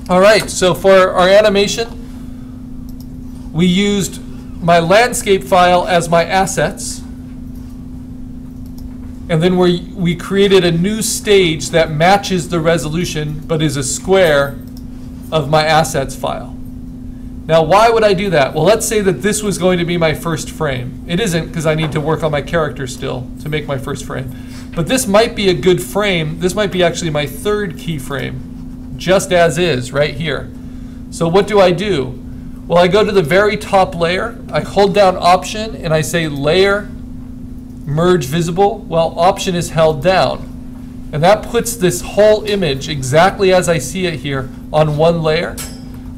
All right, so for our animation, we used my landscape file as my assets. And then we created a new stage that matches the resolution, but is a square of my assets file. Now, why would I do that? Well, let's say that this was going to be my first frame. It isn't, because I need to work on my character still to make my first frame. But this might be a good frame. This might be actually my third keyframe, just as is, right here. So what do? Well, I go to the very top layer. I hold down Option, and I say Layer, Merge Visible. Well, Option is held down. And that puts this whole image exactly as I see it here on one layer.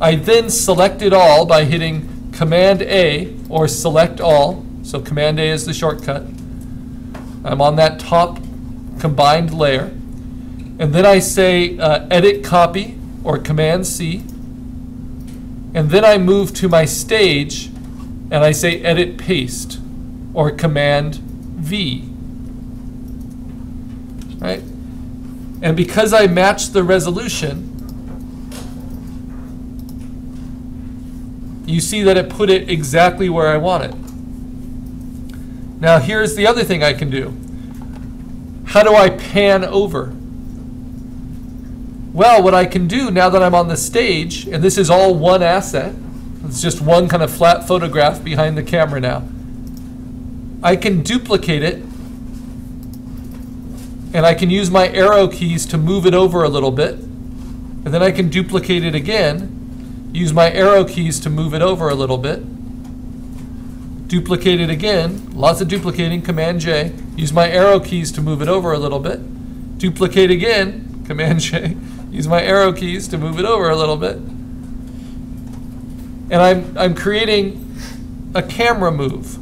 I then select it all by hitting Command A or Select All. So Command A is the shortcut. I'm on that top combined layer. And then I say Edit Copy or Command C. And then I move to my stage and I say Edit Paste or Command V. Right? And because I matched the resolution, you see that it put it exactly where I want it. Now here's the other thing I can do. How do I pan over? Well, what I can do now that I'm on the stage, and this is all one asset, it's just one kind of flat photograph behind the camera now, I can duplicate it, and I can use my arrow keys to move it over a little bit, and then I can duplicate it again, use my arrow keys to move it over a little bit, duplicate it again, lots of duplicating, Command J, use my arrow keys to move it over a little bit, duplicate again, Command J, use my arrow keys to move it over a little bit, and I'm creating a camera move.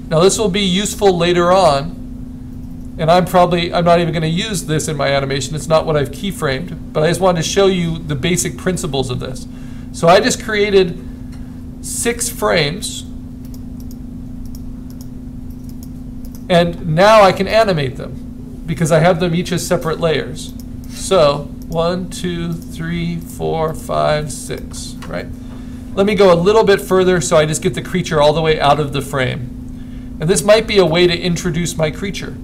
Now this will be useful later on, and I'm not even going to use this in my animation. It's not what I've keyframed, but I just wanted to show you the basic principles of this. So I just created 6 frames, and now I can animate them because I have them each as separate layers. So 1, 2, 3, 4, 5, 6, right? Let me go a little bit further so I just get the creature all the way out of the frame. And this might be a way to introduce my creature.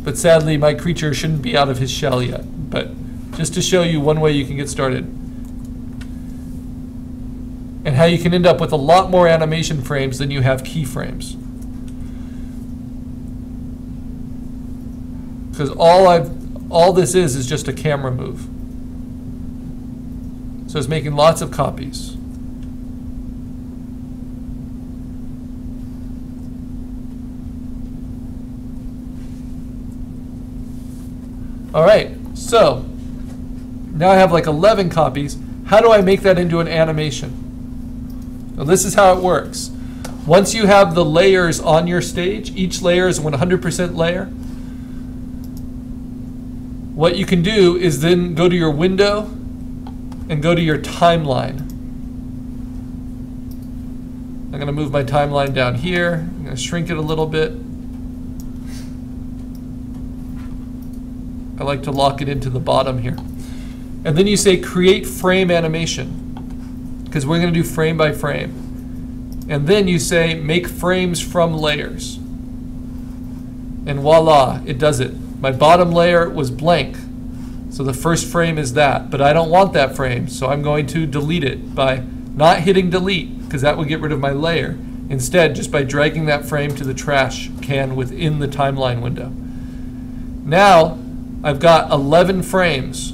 But sadly, my creature shouldn't be out of his shell yet. But just to show you one way you can get started. And how you can end up with a lot more animation frames than you have keyframes. Because all this is just a camera move. So it's making lots of copies. All right, so now I have like 11 copies. How do I make that into an animation? Well, this is how it works. Once you have the layers on your stage, each layer is a 100% layer. What you can do is then go to your window and go to your timeline. I'm going to move my timeline down here. I'm going to shrink it a little bit. I like to lock it into the bottom here. And then you say create frame animation, because we're going to do frame by frame. And then you say make frames from layers. And voila, it does it. My bottom layer was blank, so the first frame is that. But I don't want that frame, so I'm going to delete it by not hitting delete, because that would get rid of my layer. Instead, just by dragging that frame to the trash can within the timeline window. Now, I've got 11 frames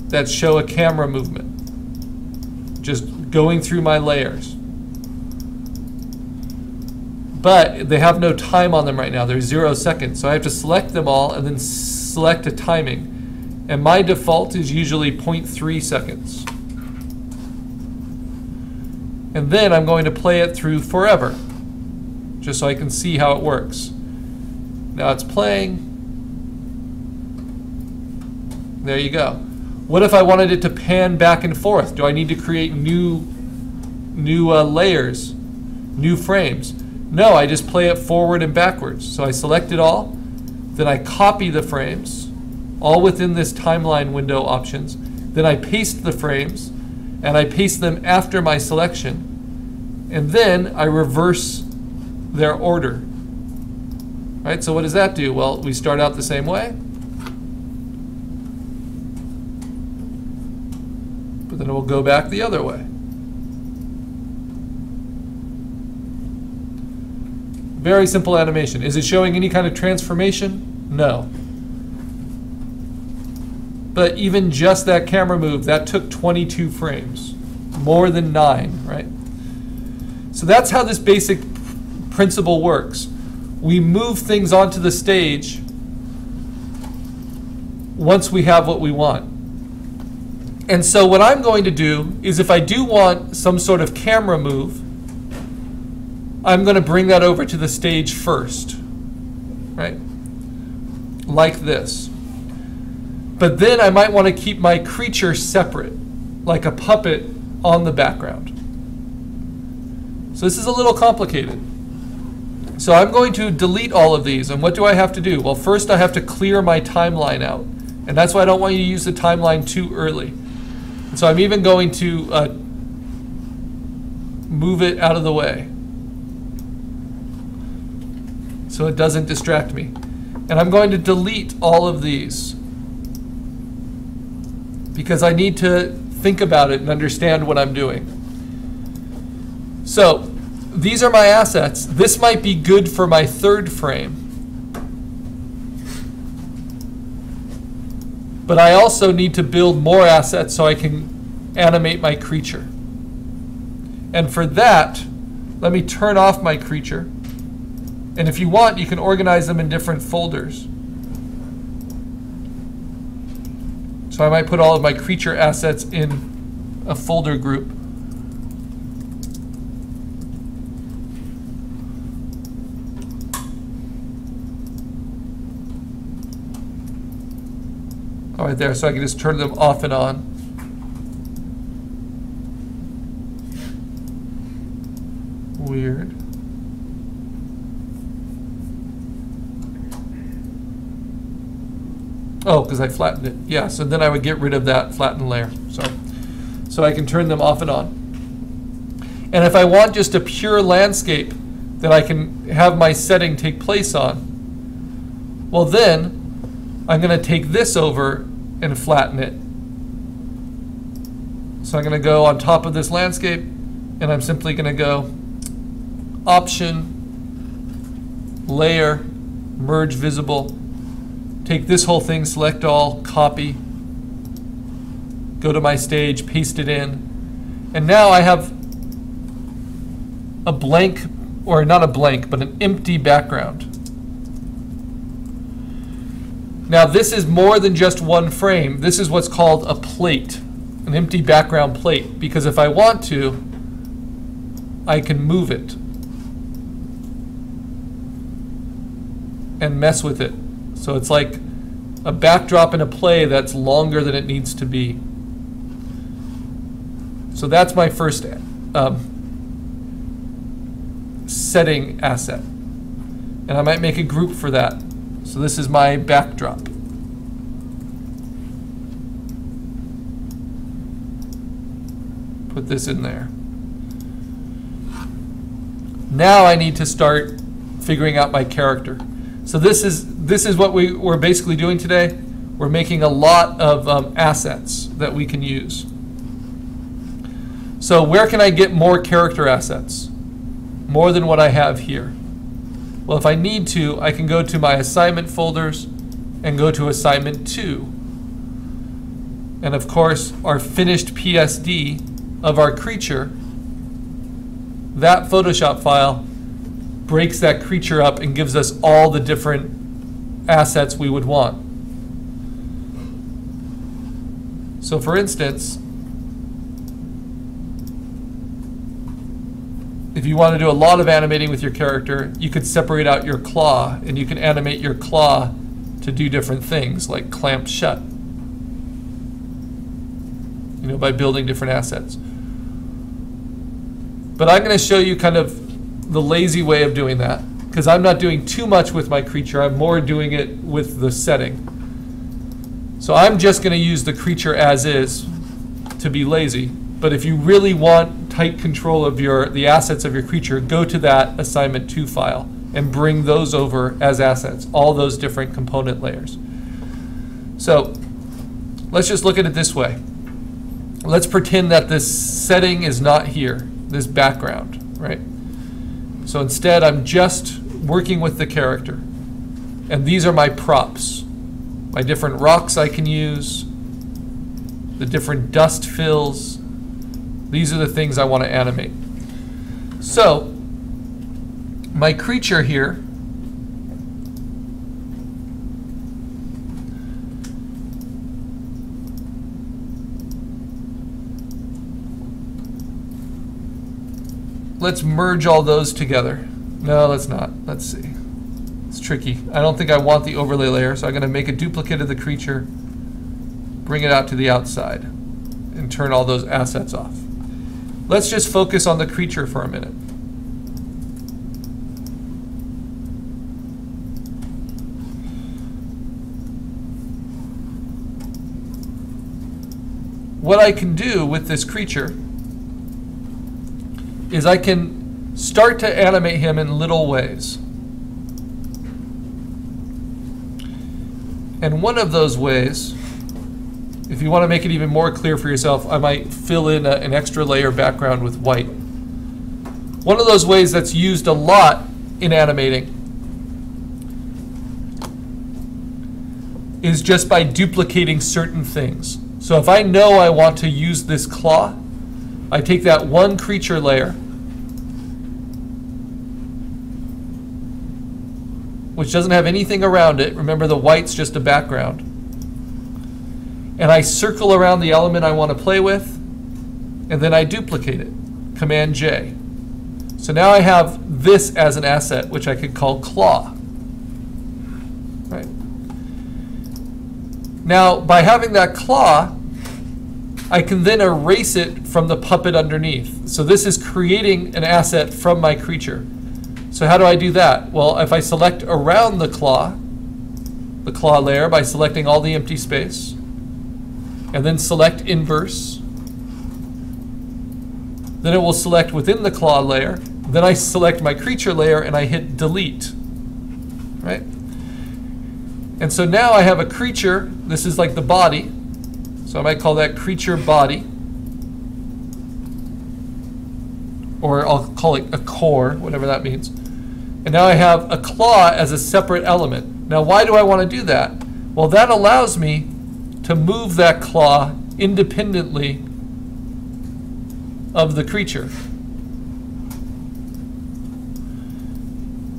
that show a camera movement, just going through my layers. But they have no time on them right now. They're 0 seconds. So I have to select them all and then select a timing. And my default is usually 0.3 seconds. And then I'm going to play it through forever, just so I can see how it works. Now it's playing. There you go. What if I wanted it to pan back and forth? Do I need to create new layers, new frames? No, I just play it forward and backwards. So I select it all, then I copy the frames, all within this timeline window options. Then I paste the frames, and I paste them after my selection. And then I reverse their order. Right, so what does that do? Well, we start out the same way. But then it will go back the other way. Very simple animation. Is it showing any kind of transformation? No. But even just that camera move, that took 22 frames. More than 9, right? So that's how this basic principle works. We move things onto the stage once we have what we want. And so what I'm going to do is, if I do want some sort of camera move, I'm going to bring that over to the stage first, right? Like this. But then I might want to keep my creature separate, like a puppet on the background. So this is a little complicated. So I'm going to delete all of these. And what do I have to do? Well, first I have to clear my timeline out. And that's why I don't want you to use the timeline too early. And so I'm even going to move it out of the way so it doesn't distract me. And I'm going to delete all of these because I need to think about it and understand what I'm doing. So these are my assets. This might be good for my third frame. But I also need to build more assets so I can animate my creature. And for that, let me turn off my creature. And if you want, you can organize them in different folders. So I might put all of my creature assets in a folder group. All right, there, so I can just turn them off and on. Weird. Oh, because I flattened it. Yeah, so then I would get rid of that flattened layer. So I can turn them off and on. And if I want just a pure landscape that I can have my setting take place on, well then I'm going to take this over and flatten it. So I'm going to go on top of this landscape, and I'm simply going to go Option, Layer, Merge Visible. Take this whole thing, select all, copy, go to my stage, paste it in. And now I have a blank, or not a blank, but an empty background. Now this is more than just one frame. This is what's called a plate, an empty background plate, because if I want to, I can move it and mess with it. So it's like a backdrop in a play that's longer than it needs to be. So that's my first setting asset. And I might make a group for that. So this is my backdrop. Put this in there. Now I need to start figuring out my character. So this is what we're basically doing today. We're making a lot of assets that we can use. So where can I get more character assets? More than what I have here. Well, if I need to, I can go to my assignment folders and go to assignment 2. And of course, our finished PSD of our creature, that Photoshop file breaks that creature up and gives us all the different assets we would want. So for instance, if you want to do a lot of animating with your character, you could separate out your claw, and you can animate your claw to do different things, like clamp shut, by building different assets. But I'm going to show you kind of the lazy way of doing that, because I'm not doing too much with my creature. I'm more doing it with the setting. So I'm just going to use the creature as is to be lazy. But if you really want tight control of the assets of your creature, go to that assignment 2 file and bring those over as assets, all those different component layers. So let's just look at it this way. Let's pretend that this setting is not here, this background, right? So instead, I'm just working with the character. And these are my props, my different rocks I can use, the different dust fills. These are the things I want to animate. So my creature here let's merge all those together. No, let's not. Let's see. It's tricky. I don't think I want the overlay layer, so I'm going to make a duplicate of the creature, bring it out to the outside, and turn all those assets off. Let's just focus on the creature for a minute. What I can do with this creature is I can start to animate him in little ways. And one of those ways, if you want to make it even more clear for yourself, I might fill in an extra layer background with white. One of those ways that's used a lot in animating is just by duplicating certain things. So if I know I want to use this claw, I take that one creature layer, which doesn't have anything around it. Remember, the white's just a background. And I circle around the element I want to play with, and then I duplicate it. Command J. So now I have this as an asset, which I could call claw. Right. Now, by having that claw, I can then erase it from the puppet underneath. So this is creating an asset from my creature. So how do I do that? Well, if I select around the claw layer by selecting all the empty space, and then select inverse, then it will select within the claw layer. Then I select my creature layer and I hit delete, right? And so now I have a creature. This is like the body. So I might call that creature body. Or I'll call it a core, whatever that means. And now I have a claw as a separate element. Now why do I want to do that? Well, that allows me to move that claw independently of the creature.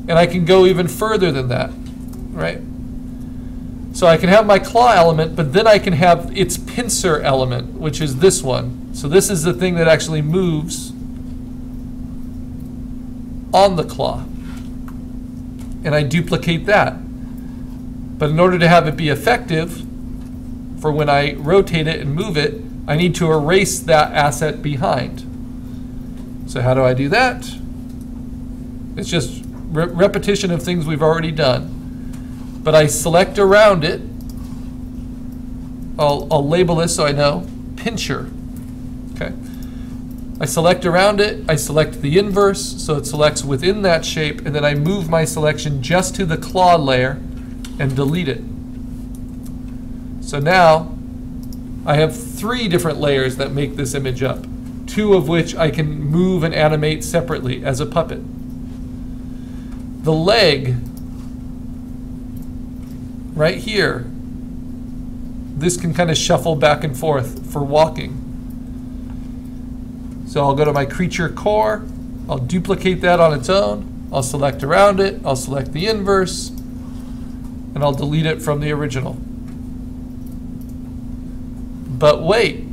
And I can go even further than that, right? So I can have my claw element, but then I can have its pincer element, which is this one. So this is the thing that actually moves on the claw. And I duplicate that. But in order to have it be effective, for when I rotate it and move it, I need to erase that asset behind. So how do I do that? It's just repetition of things we've already done. But I select around it. I'll label this so I know. Pincher. Okay. I select around it. I select the inverse, so it selects within that shape, and then I move my selection just to the claw layer and delete it. So now I have 3 different layers that make this image up, 2 of which I can move and animate separately as a puppet. The leg, right here, this can kind of shuffle back and forth for walking. So I'll go to my creature core, I'll duplicate that on its own, I'll select around it, I'll select the inverse, and I'll delete it from the original. But wait,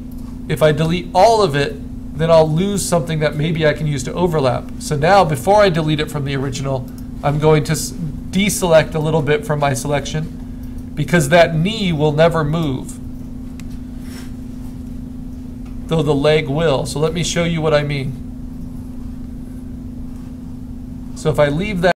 if I delete all of it, then I'll lose something that maybe I can use to overlap. So now, before I delete it from the original, I'm going to deselect a little bit from my selection, because that knee will never move, though the leg will. So let me show you what I mean. So if I leave that